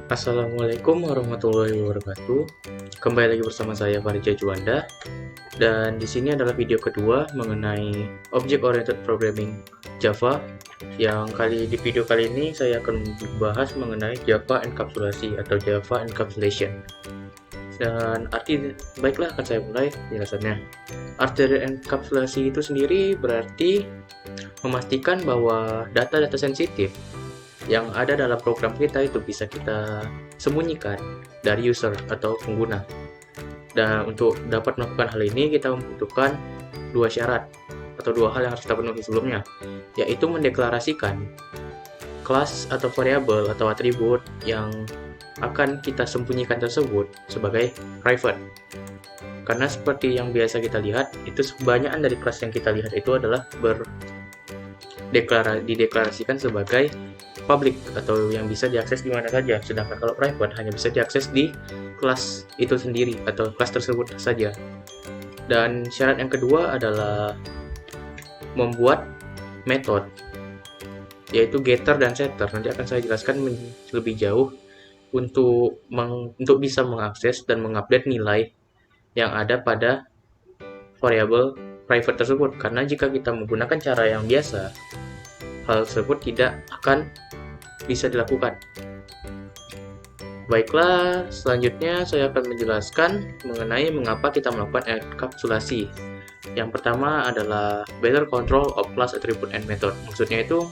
Assalamualaikum warahmatullahi wabarakatuh. Kembali lagi bersama saya Farija Juanda, dan di sini adalah video kedua mengenai Object Oriented Programming Java. Di video kali ini saya akan membahas mengenai Java Encapsulasi atau Java Encapsulation. Dan baiklah akan saya mulai penjelasannya. Arti dari enkapsulasi itu sendiri berarti memastikan bahwa data-data sensitif yang ada dalam program kita itu bisa kita sembunyikan dari user atau pengguna. Dan untuk dapat melakukan hal ini kita membutuhkan dua syarat atau dua hal yang harus kita penuhi sebelumnya, yaitu mendeklarasikan kelas atau variabel atau atribut yang akan kita sembunyikan tersebut sebagai private. Karena seperti yang biasa kita lihat, itu kebanyakan dari kelas yang kita lihat itu adalah dideklarasikan sebagai public atau yang bisa diakses di mana saja, sedangkan kalau private hanya bisa diakses di kelas itu sendiri atau kelas tersebut saja. Dan syarat yang kedua adalah membuat metode, yaitu getter dan setter. Nanti akan saya jelaskan lebih jauh untuk bisa mengakses dan mengupdate nilai yang ada pada variabel private tersebut. Karena jika kita menggunakan cara yang biasa, hal tersebut tidak akan bisa dilakukan. Baiklah, selanjutnya saya akan menjelaskan mengenai mengapa kita melakukan enkapsulasi. Yang pertama adalah better control of class attribute and method. Maksudnya itu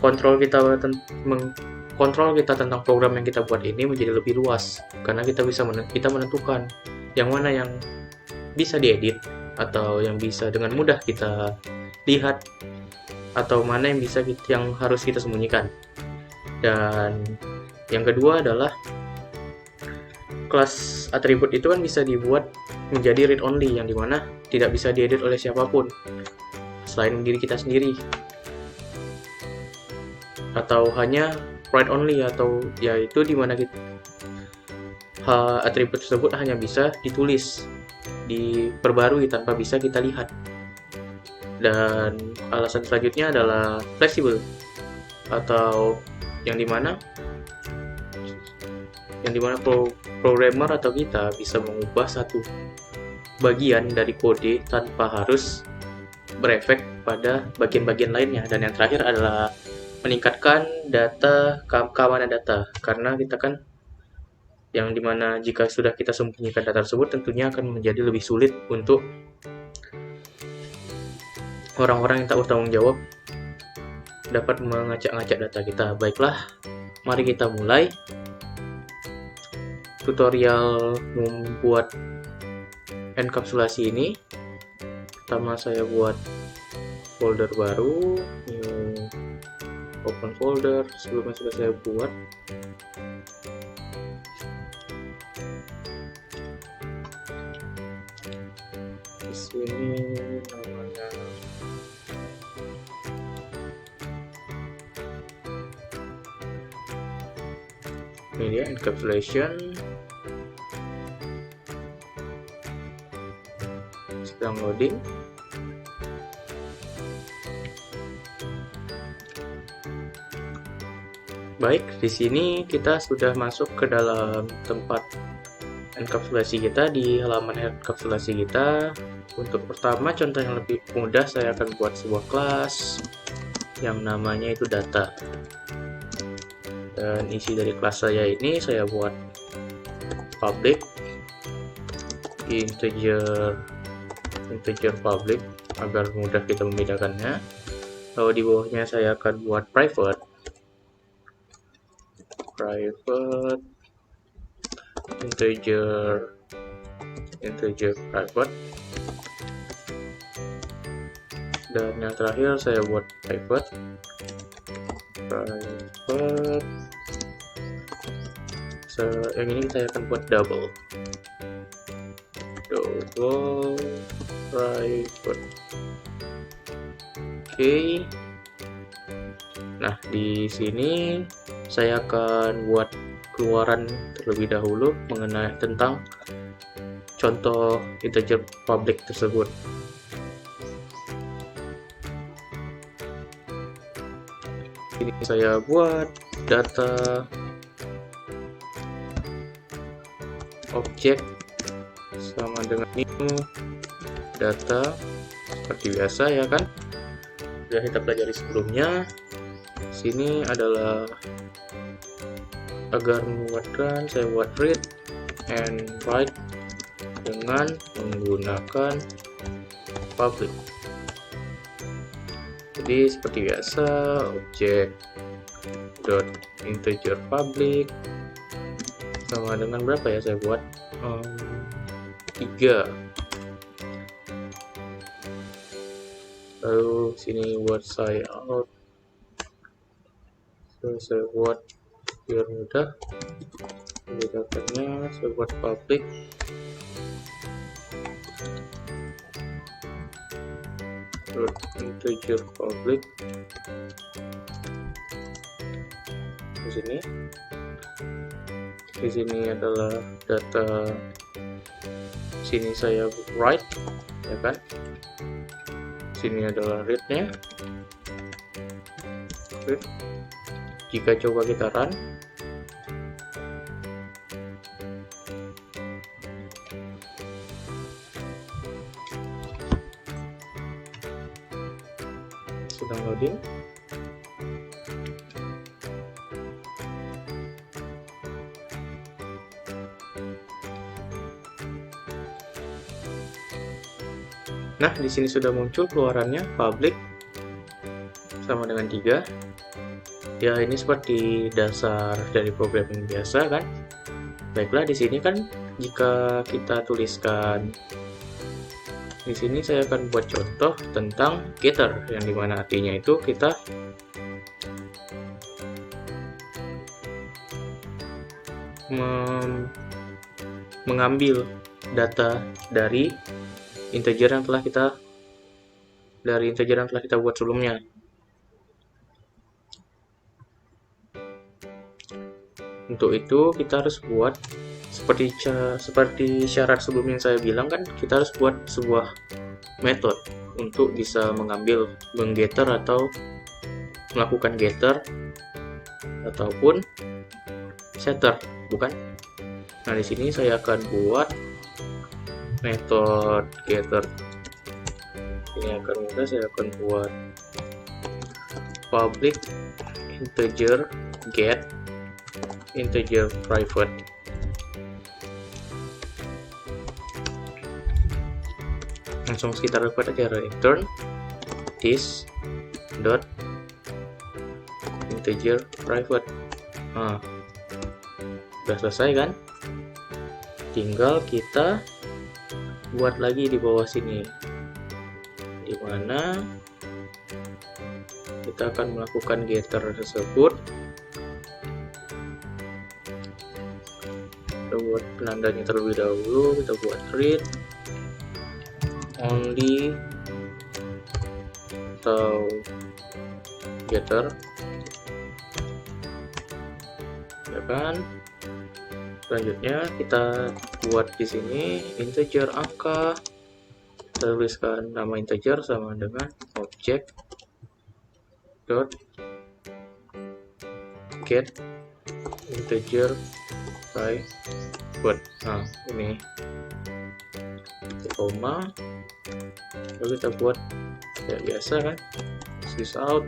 kontrol kita tentang program yang kita buat ini menjadi lebih luas, karena kita menentukan yang mana yang bisa diedit atau yang bisa dengan mudah kita lihat, atau mana yang harus kita sembunyikan. Dan yang kedua adalah kelas atribut itu kan bisa dibuat menjadi read only, yang dimana tidak bisa diedit oleh siapapun selain diri kita sendiri, atau hanya write only, atau yaitu dimana atribut tersebut hanya bisa ditulis, diperbarui tanpa bisa kita lihat. Dan alasan selanjutnya adalah flexible, atau yang dimana programmer atau kita bisa mengubah satu bagian dari kode tanpa harus berefek pada bagian-bagian lainnya. Dan yang terakhir adalah meningkatkan keamanan data, karena kita kan yang dimana jika sudah kita sembunyikan data tersebut tentunya akan menjadi lebih sulit untuk orang-orang yang tak bertanggung jawab dapat mengacak-ngacak data kita. Baiklah, mari kita mulai tutorial membuat enkapsulasi ini. Pertama saya buat folder baru, new open folder. Sebelumnya sudah saya buat. Di sini namanya media encapsulation. Sedang loading. Baik, di sini kita sudah masuk ke dalam tempat enkapsulasi kita, di halaman enkapsulasi kita. Untuk pertama, contoh yang lebih mudah, saya akan buat sebuah kelas yang namanya itu data. Dan isi dari kelas saya ini saya buat public integer public agar mudah kita membedakannya. Lalu di bawahnya saya akan buat private integer private, dan yang terakhir saya buat private yang ini saya akan buat double private. Oke. Nah, di sini saya akan buat keluaran terlebih dahulu mengenai tentang contoh integer public tersebut. Ini saya buat data objek sama dengan new data seperti biasa ya kan, sudah kita pelajari sebelumnya. Sini adalah agar membuatkan, saya buat read and write dengan menggunakan public. Jadi seperti biasa, objek dot integer public sama dengan berapa ya, saya buat 3. Lalu sini buat saya out, saya buat biar mudah membedakannya. Saya buat public dot integer public di sini adalah data, sini saya write ya kan, sini adalah read-nya. Jika coba kita run, sedang loading. Nah, di sini sudah muncul keluarannya public sama dengan 3. Ya, ini seperti dasar dari programming biasa kan. Baiklah, di sini kan jika kita tuliskan, di sini saya akan buat contoh tentang getter, yang dimana artinya itu kita mengambil data dari integer yang telah kita buat sebelumnya. Untuk itu kita harus buat seperti syarat sebelumnya yang saya bilang kan, kita harus buat sebuah metode untuk bisa mengambil, menggetter atau melakukan getter ataupun setter, bukan? Nah, di sini saya akan buat metode getter. Ini akan mudah, saya akan buat public integer get integer private. Langsung kita dapat aja return this dot integer private. Nah, sudah selesai kan? Tinggal kita buat lagi di bawah sini, di mana kita akan melakukan getter tersebut. Kita buat penandanya terlebih dahulu, kita buat read only atau getter ya kan. Selanjutnya kita buat di sini integer angka, kita tuliskan nama integer sama dengan objek dot get integer private. Nah, ini koma, lalu kita buat kayak biasa kan, sys out,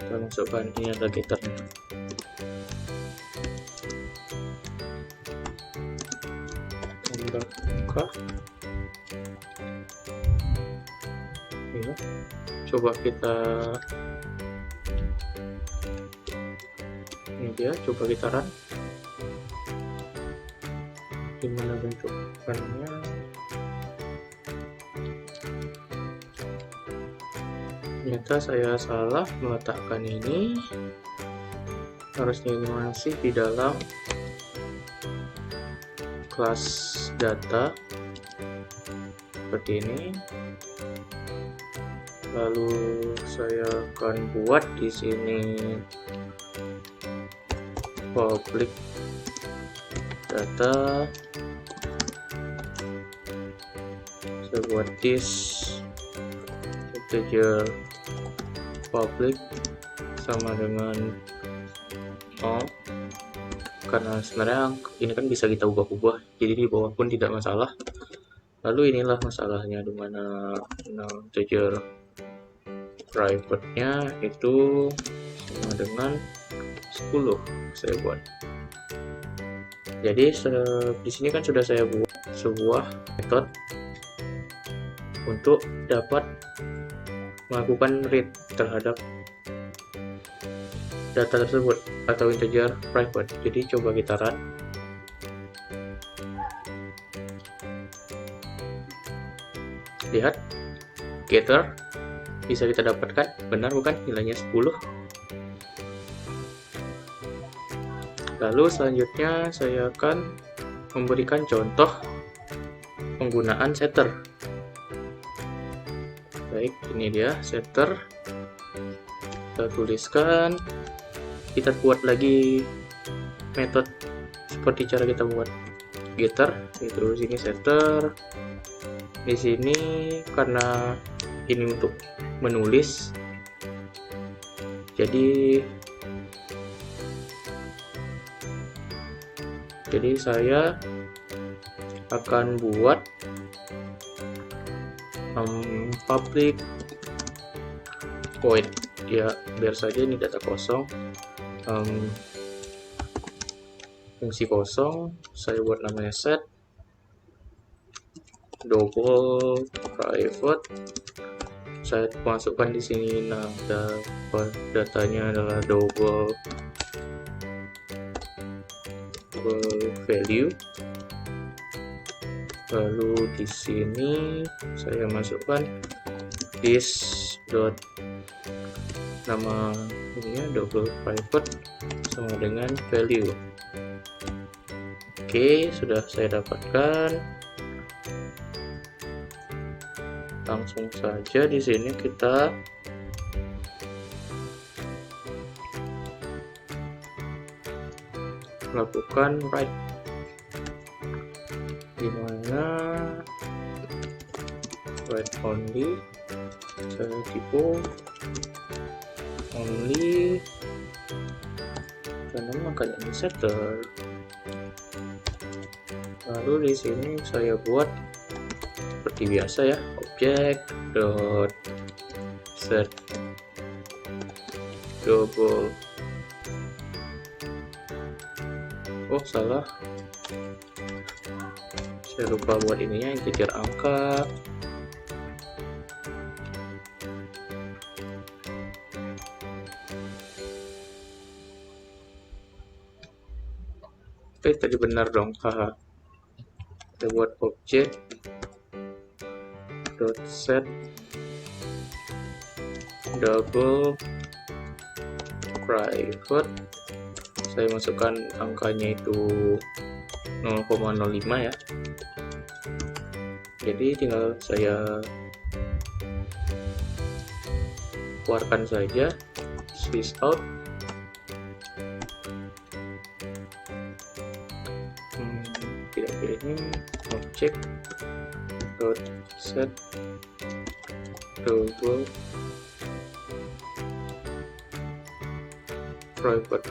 kita masukkan ini ada getternya. Ya, coba kita ini dia, coba kita run. Gimana bentukannya? Ternyata saya salah meletakkan ini, harusnya ini masih di dalam kelas data seperti ini. Lalu saya akan buat di sini public data, saya buat this integer public sama dengan karena sebenarnya ini kan bisa kita ubah-ubah, jadi di bawah pun tidak masalah. Lalu inilah masalahnya, dimana integer private-nya itu sama dengan 10 saya buat. Jadi di sini kan sudah saya buat sebuah metode untuk dapat melakukan read terhadap data tersebut atau integer private. Jadi coba kita run. Lihat, getter bisa kita dapatkan, benar bukan, nilainya 10. Lalu selanjutnya saya akan memberikan contoh penggunaan setter. Baik, ini dia setter. Kita tuliskan, kita buat lagi metode seperti cara kita buat getter. Terus ini setter. Di sini karena ini untuk menulis, jadi saya akan buat public void ya, biar saja ini data kosong, fungsi kosong. Saya buat namanya set double private. Saya masukkan di sini datanya adalah double value. Lalu di sini saya masukkan this dot nama ini double private sama dengan value. Oke, sudah saya dapatkan. Langsung saja di sini kita lakukan write, dimana write only, saya tipe only karena makanya ini setter. Lalu di sini saya buat seperti biasa ya, object dot set double. Oh salah, saya lupa buat ininya, integer angka. Tadi benar dong, haha. Kita buat object dot set double private. Saya masukkan angkanya itu 0,05 ya. Jadi tinggal saya keluarkan saja sys out. Tidak pilih ini, object dot set double private.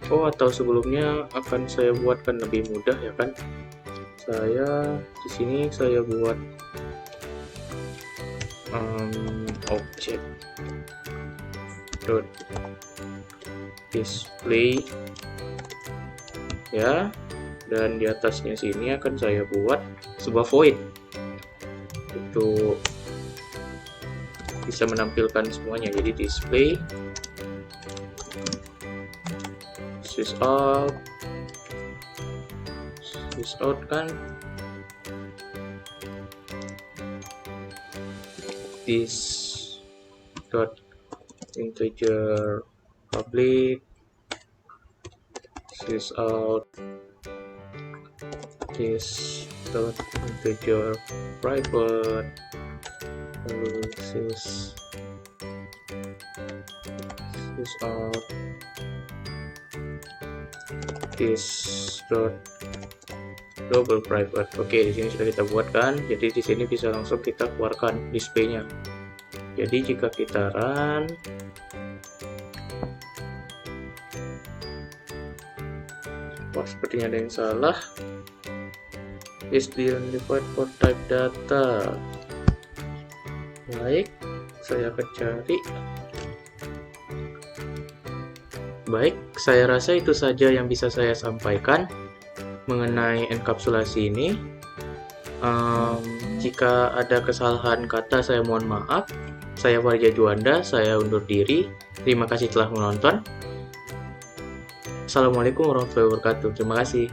Oh, atau sebelumnya akan saya buatkan lebih mudah ya kan. Saya di sini saya buat object dot display ya, dan di atasnya sini akan saya buat sebuah void untuk bisa menampilkan semuanya. Jadi display sys out kan this dot integer public sys out this dot integer private, lalu sys out this dot double private. Oke, di sini sudah kita buatkan. Jadi di sini bisa langsung kita keluarkan displaynya. Jadi jika kita run, sepertinya ada yang salah. Is the undefined for type data. Baik, saya akan cari. Baik, saya rasa itu saja yang bisa saya sampaikan mengenai enkapsulasi ini. Jika ada kesalahan kata, saya mohon maaf. Saya Farja Juanda, saya undur diri. Terima kasih telah menonton. Assalamualaikum warahmatullahi wabarakatuh. Terima kasih.